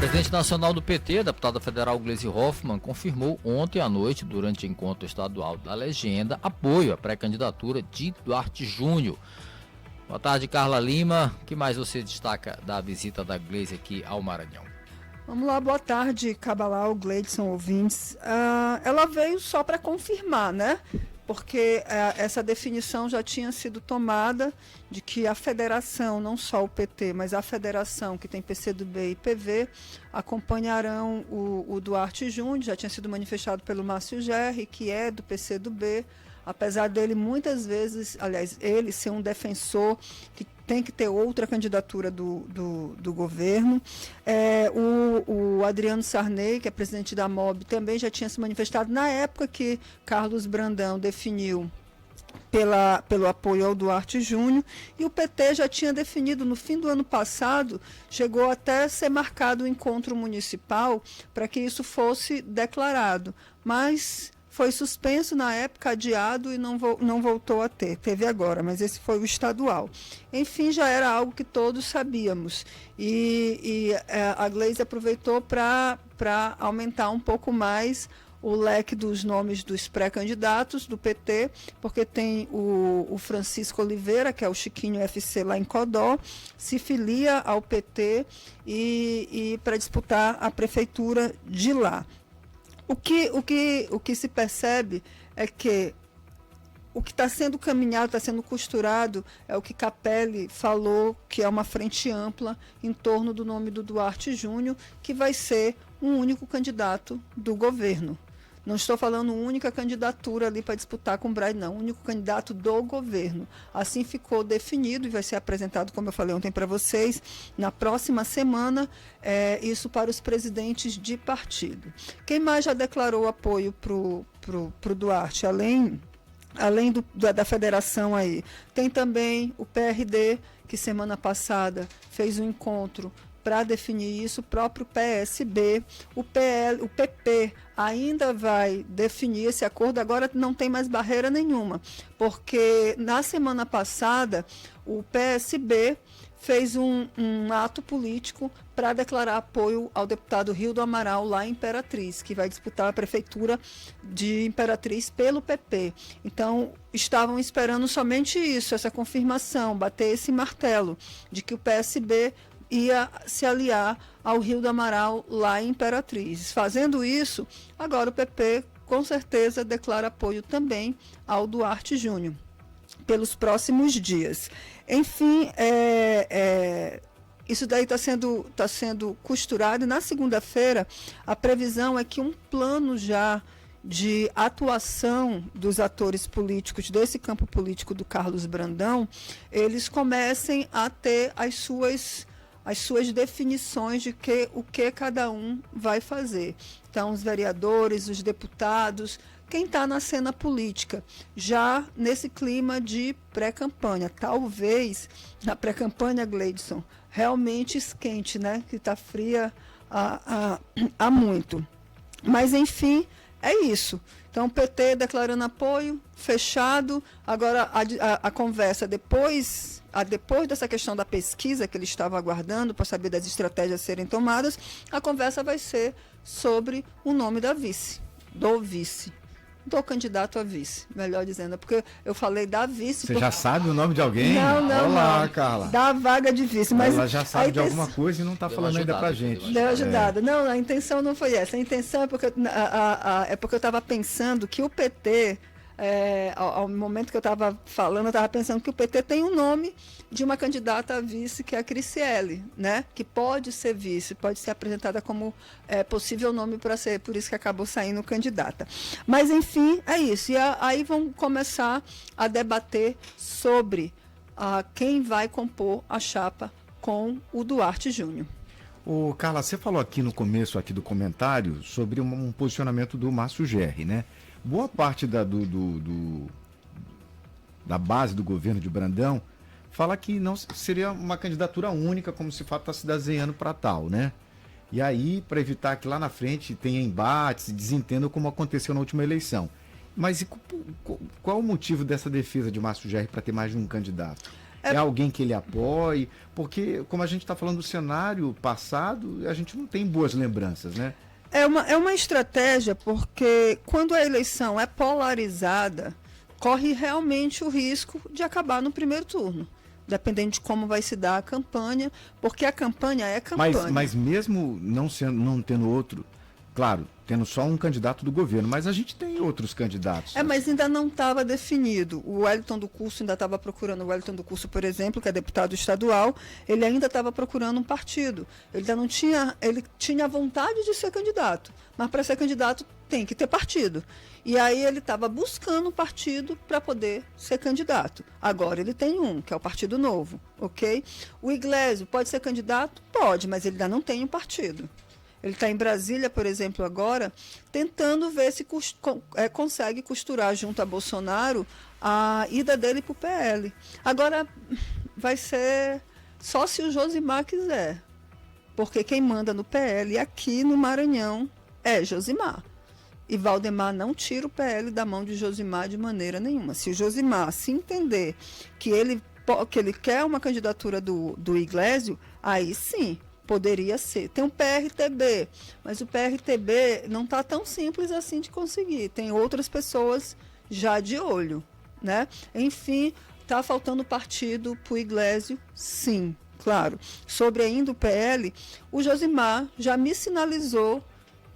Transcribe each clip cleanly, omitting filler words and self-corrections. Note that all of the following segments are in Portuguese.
presidente nacional do PT, a deputada federal Gleisi Hoffmann, confirmou ontem à noite, durante o encontro estadual da Legenda, apoio à pré-candidatura de Duarte Júnior. Boa tarde, Carla Lima. O que mais você destaca da visita da Gleisi aqui ao Maranhão? Vamos lá, boa tarde, Cabalau, Gleidson, ouvintes. Ela veio só para confirmar, né? Porque essa definição já tinha sido tomada de que a federação, não só o PT, mas a federação que tem PCdoB e PV, acompanharão o Duarte Júnior, já tinha sido manifestado pelo Márcio Gerri, que é do PCdoB, apesar dele muitas vezes, aliás, ele ser um defensor que tem que ter outra candidatura do governo. O Adriano Sarney, que é presidente da MOB, também já tinha se manifestado na época que Carlos Brandão definiu pelo apoio ao Duarte Júnior, e o PT já tinha definido no fim do ano passado, chegou até ser marcado o encontro municipal para que isso fosse declarado, mas foi suspenso na época, adiado e não voltou a ter. Teve agora, mas esse foi o estadual. Enfim, já era algo que todos sabíamos. E a Gleisi aproveitou para aumentar um pouco mais o leque dos nomes dos pré-candidatos do PT, porque tem o Francisco Oliveira, que é o Chiquinho FC lá em Codó, se filia ao PT e para disputar a prefeitura de lá. O que se percebe é que o que está sendo caminhado, está sendo costurado, é o que Capelli falou, que é uma frente ampla em torno do nome do Duarte Júnior, que vai ser um único candidato do governo. Não estou falando única candidatura ali para disputar com o Braille, não. Único candidato do governo. Assim ficou definido e vai ser apresentado, como eu falei ontem para vocês, na próxima semana, isso para os presidentes de partido. Quem mais já declarou apoio para o Duarte, além da federação aí? Tem também o PRD, que semana passada fez um encontro para definir isso, o próprio PSB, o PP ainda vai definir esse acordo, agora não tem mais barreira nenhuma, porque na semana passada o PSB fez um ato político para declarar apoio ao deputado Rio do Amaral, lá em Imperatriz, que vai disputar a prefeitura de Imperatriz pelo PP. Então, estavam esperando somente isso, essa confirmação, bater esse martelo de que o PSB ia se aliar ao Rio do Amaral lá em Imperatriz. Fazendo isso, agora o PP com certeza declara apoio também ao Duarte Júnior pelos próximos dias. Enfim, isso daí está sendo costurado, e na segunda-feira a previsão é que um plano já de atuação dos atores políticos desse campo político do Carlos Brandão, eles comecem a ter as suas definições de o que cada um vai fazer. Então, os vereadores, os deputados, quem está na cena política, já nesse clima de pré-campanha. Talvez a pré-campanha, Gleidson, realmente esquente, né? Que está fria há muito. Mas, enfim, é isso. Então, o PT declarando apoio, fechado. Agora, a conversa depois dessa questão da pesquisa que ele estava aguardando para saber das estratégias a serem tomadas, a conversa vai ser sobre o nome do candidato a vice, melhor dizendo, porque eu falei da vice. Você já sabe o nome de alguém? Não. Olá, Carla. Da vaga de vice. Mas ela já sabe de alguma coisa e não está falando ainda pra gente. Deu ajudada. Não, a intenção não foi essa. A intenção é porque eu estava pensando que o PT, ao momento que eu estava falando, eu estava pensando que o PT tem um nome de uma candidata a vice, que é a Criciele, né? Que pode ser vice, pode ser apresentada como possível nome para ser, por isso que acabou saindo candidata. Mas, enfim, é isso. E aí vão começar a debater sobre quem vai compor a chapa com o Duarte Júnior. Ô, Carla, você falou aqui no começo aqui do comentário sobre um posicionamento do Márcio Gerri, né? Boa parte da base do governo de Brandão fala que não seria uma candidatura única, como se está se desenhando para tal, né? E aí, para evitar que lá na frente tenha embates e desentendam como aconteceu na última eleição. Mas qual o motivo dessa defesa de Márcio Gerri para ter mais de um candidato? É alguém que ele apoie? Porque, como a gente está falando do cenário passado, a gente não tem boas lembranças, né? É uma estratégia, porque quando a eleição é polarizada, corre realmente o risco de acabar no primeiro turno, dependendo de como vai se dar a campanha, porque a campanha é campanha. Mas mesmo não tendo outro, claro, tendo só um candidato do governo, mas a gente tem outros candidatos. Mas ainda não estava definido. O Wellington do Curso ainda estava procurando, o Wellington do Curso, por exemplo, que é deputado estadual, ele ainda estava procurando um partido. Ele ainda não tinha, ele tinha vontade de ser candidato, mas para ser candidato tem que ter partido. E aí ele estava buscando um partido para poder ser candidato. Agora ele tem um, que é o Partido Novo, ok? O Iglesias pode ser candidato? Pode, mas ele ainda não tem um partido. Ele está em Brasília, por exemplo, agora, tentando ver se consegue costurar junto a Bolsonaro a ida dele para o PL. Agora, vai ser só se o Josimar quiser, porque quem manda no PL aqui no Maranhão é Josimar. E Valdemar não tira o PL da mão de Josimar de maneira nenhuma. Se o Josimar se entender que ele quer uma candidatura do Iglesias, aí sim, poderia ser. Tem um PRTB, mas o PRTB não está tão simples assim de conseguir. Tem outras pessoas já de olho, né? Enfim, está faltando partido para o Iglesias, sim, claro. Sobre ainda o PL, o Josimar já me sinalizou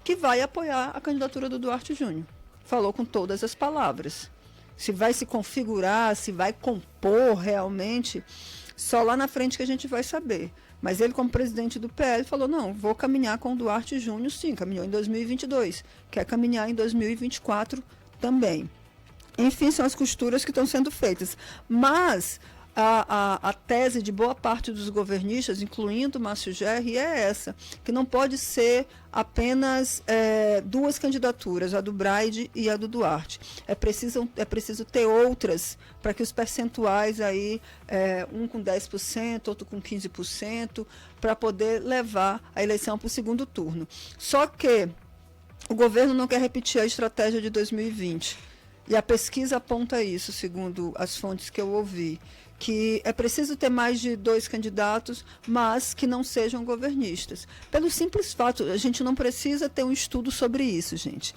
que vai apoiar a candidatura do Duarte Júnior. Falou com todas as palavras. Se vai se configurar, se vai compor realmente, só lá na frente que a gente vai saber. Mas ele, como presidente do PL, falou, não, vou caminhar com o Duarte Júnior, sim, caminhou em 2022, quer caminhar em 2024 também. Enfim, são as costuras que estão sendo feitas. Mas a tese de boa parte dos governistas, incluindo Márcio Gerri, é essa, que não pode ser apenas duas candidaturas, a do Braide e a do Duarte. É preciso ter outras para que os percentuais aí, um com 10%, outro com 15%, para poder levar a eleição para o segundo turno. Só que o governo não quer repetir a estratégia de 2020. E a pesquisa aponta isso, segundo as fontes que eu ouvi, que é preciso ter mais de 2 candidatos, mas que não sejam governistas. Pelo simples fato, a gente não precisa ter um estudo sobre isso, gente.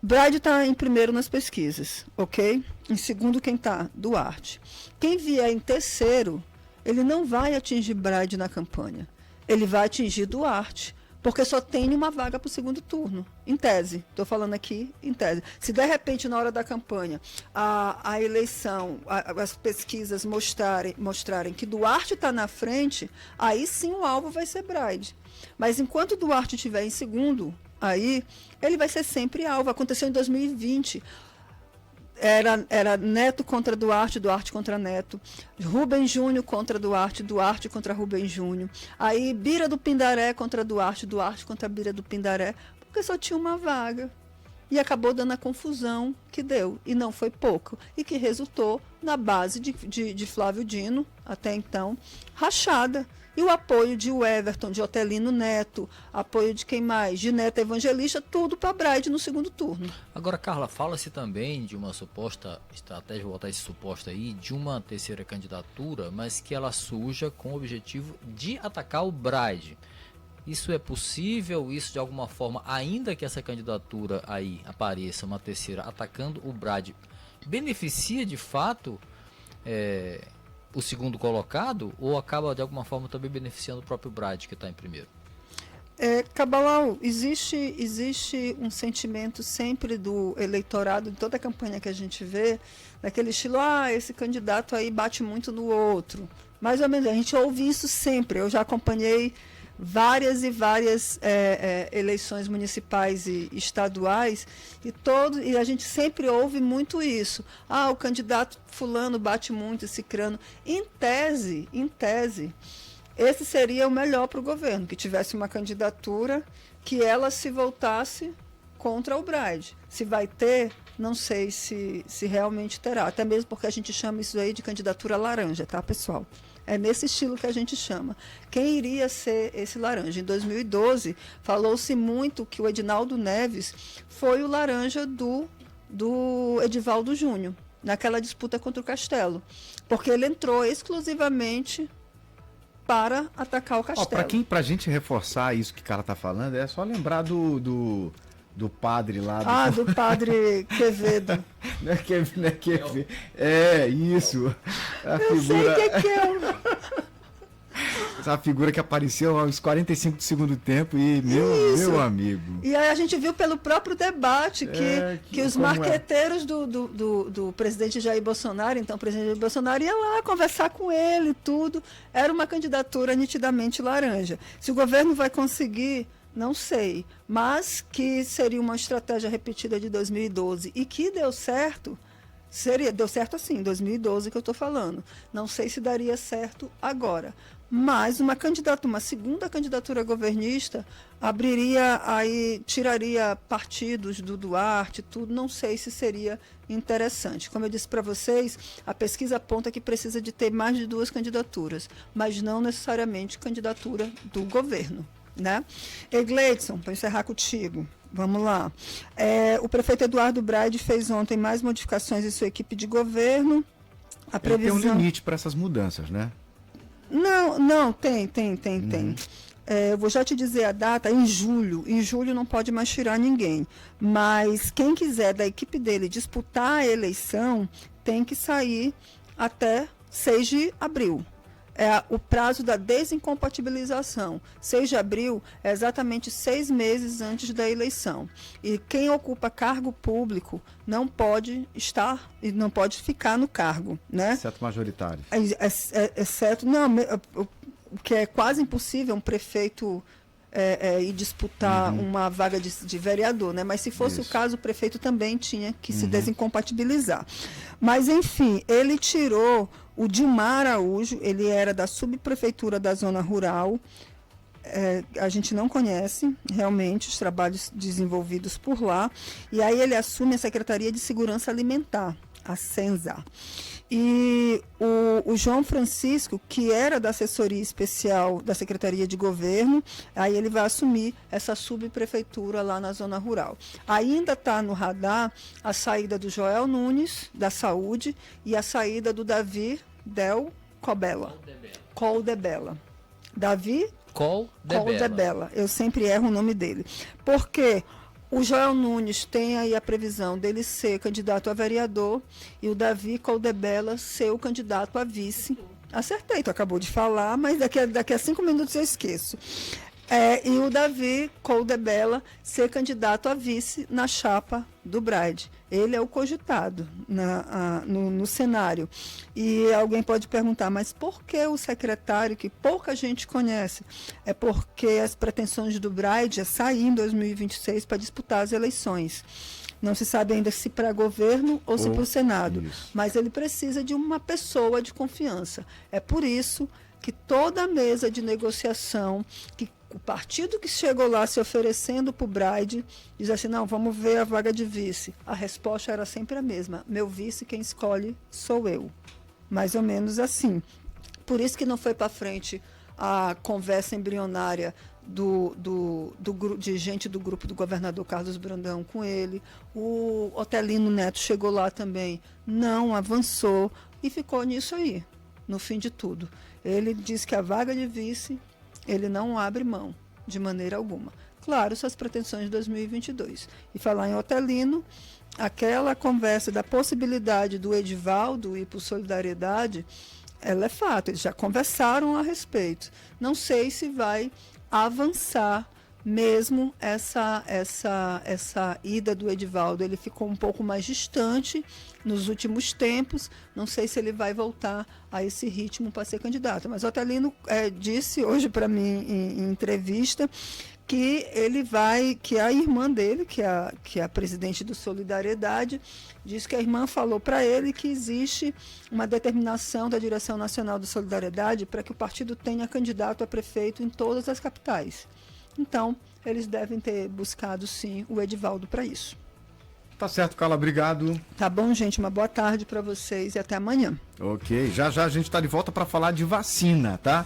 Braide está em primeiro nas pesquisas, ok? Em segundo, quem está? Duarte. Quem vier em terceiro, ele não vai atingir Braide na campanha. Ele vai atingir Duarte, porque só tem uma vaga para o segundo turno, em tese. Estou falando aqui em tese. Se de repente, na hora da campanha, a eleição, as pesquisas mostrarem que Duarte está na frente, aí sim o alvo vai ser Braide. Mas enquanto Duarte estiver em segundo, aí ele vai ser sempre alvo. Aconteceu em 2020. Era Neto contra Duarte, Duarte contra Neto, Rubem Júnior contra Duarte, Duarte contra Rubem Júnior, aí Bira do Pindaré contra Duarte, Duarte contra Bira do Pindaré, porque só tinha uma vaga. E acabou dando a confusão que deu, e não foi pouco, e que resultou na base de Flávio Dino, até então, rachada. E o apoio de Everton, de Otelino Neto, apoio de quem mais? De Neto Evangelista, tudo para Braide no segundo turno. Agora, Carla, fala-se também de uma suposta estratégia, vou botar esse suposto aí, de uma terceira candidatura, mas que ela surja com o objetivo de atacar o Braide. Isso é possível? Isso de alguma forma, ainda que essa candidatura aí apareça, uma terceira, atacando o Braide, beneficia de fato o segundo colocado, ou acaba de alguma forma também beneficiando o próprio Braide, que está em primeiro? Cabalau, existe um sentimento sempre do eleitorado, em toda a campanha que a gente vê, daquele estilo, esse candidato aí bate muito no outro. Mais ou menos, a gente ouve isso sempre. Eu já acompanhei várias e várias eleições municipais e estaduais, e a gente sempre ouve muito isso. O candidato fulano bate muito, cicrano. Em tese, esse seria o melhor para o governo, que tivesse uma candidatura que ela se voltasse contra o Braide. Se vai ter, não sei se realmente terá, até mesmo porque a gente chama isso aí de candidatura laranja, tá, pessoal? É nesse estilo que a gente chama. Quem iria ser esse laranja? Em 2012, falou-se muito que o Edinaldo Neves foi o laranja do Edivaldo Júnior, naquela disputa contra o Castelo, porque ele entrou exclusivamente para atacar o Castelo. Pra gente reforçar isso que o cara tá falando, é só lembrar do padre lá. Do padre Quevedo. Não é Quevedo. É, isso. Eu sei o que é. Essa figura que apareceu aos 45 do segundo tempo e meu amigo. E aí a gente viu pelo próprio debate que os marqueteiros do presidente Jair Bolsonaro, então o presidente Jair Bolsonaro ia lá conversar com ele, tudo. Era uma candidatura nitidamente laranja. Se o governo vai conseguir, não sei, mas que seria uma estratégia repetida de 2012 e que deu certo. Deu certo assim, em 2012 que eu estou falando. Não sei se daria certo agora. Mas uma segunda candidatura governista abriria aí, tiraria partidos do Duarte, tudo. Não sei se seria interessante. Como eu disse para vocês, a pesquisa aponta que precisa de ter mais de 2 candidaturas, mas não necessariamente candidatura do governo, né? Gleidson, para encerrar contigo. Vamos lá. O prefeito Eduardo Braide fez ontem mais modificações em sua equipe de governo. A previsão... Tem um limite para essas mudanças, né? Não, tem. Eu vou já te dizer a data, em julho. Em julho não pode mais tirar ninguém. Mas quem quiser da equipe dele disputar a eleição tem que sair até 6 de abril. É o prazo da desincompatibilização. 6 de abril é exatamente 6 meses antes da eleição. E quem ocupa cargo público não pode estar e não pode ficar no cargo, né? Exceto majoritário. Exceto, não, o que é quase impossível um prefeito ir disputar uma vaga de vereador, né? Mas se fosse o caso, o prefeito também tinha que se desincompatibilizar. Mas, enfim, ele tirou o Dilmar Araújo, ele era da subprefeitura da Zona Rural. A gente não conhece realmente os trabalhos desenvolvidos por lá. E aí ele assume a Secretaria de Segurança Alimentar, a SENSA. E o João Francisco, que era da assessoria especial da Secretaria de Governo, aí ele vai assumir essa subprefeitura lá na Zona Rural. Ainda está no radar a saída do Joel Nunes, da Saúde, e a saída do Davi Del Coldebella. Davi Coldebella. Eu sempre erro o nome dele. Porque o Joel Nunes tem aí a previsão dele ser candidato a vereador e o Davi Coldebella ser o candidato a vice. Acertei, tu acabou de falar, mas daqui a 5 minutos eu esqueço. E o Davi Coldebella ser candidato a vice na chapa do Braide. Ele é o cogitado no cenário. E alguém pode perguntar, mas por que o secretário, que pouca gente conhece? É porque as pretensões do Braide é sair em 2026 para disputar as eleições. Não se sabe ainda se para governo ou se para o Senado. Isso. Mas ele precisa de uma pessoa de confiança. É por isso que toda a mesa de negociação, que o partido que chegou lá se oferecendo para o Braide, diz assim, não, vamos ver a vaga de vice. A resposta era sempre a mesma. Meu vice, quem escolhe sou eu. Mais ou menos assim. Por isso que não foi para frente a conversa embrionária de gente do grupo do governador Carlos Brandão com ele. O Otelino Neto chegou lá também, não avançou e ficou nisso aí, no fim de tudo. Ele diz que a vaga de vice ele não abre mão de maneira alguma. Claro, suas pretensões de 2022. E falar em Otelino, aquela conversa da possibilidade do Edivaldo ir para o Solidariedade, ela é fato, eles já conversaram a respeito. Não sei se vai avançar mesmo essa ida do Edivaldo. Ele ficou um pouco mais distante nos últimos tempos, não sei se ele vai voltar a esse ritmo para ser candidato. Mas o Otelino disse hoje para mim em entrevista que que a irmã dele, que é a presidente do Solidariedade, diz que a irmã falou para ele que existe uma determinação da direção nacional do Solidariedade para que o partido tenha candidato a prefeito em todas as capitais. Então, eles devem ter buscado, sim, o Edivaldo para isso. Tá certo, Carla, obrigado. Tá bom, gente, uma boa tarde para vocês e até amanhã. Ok, já a gente está de volta para falar de vacina, tá?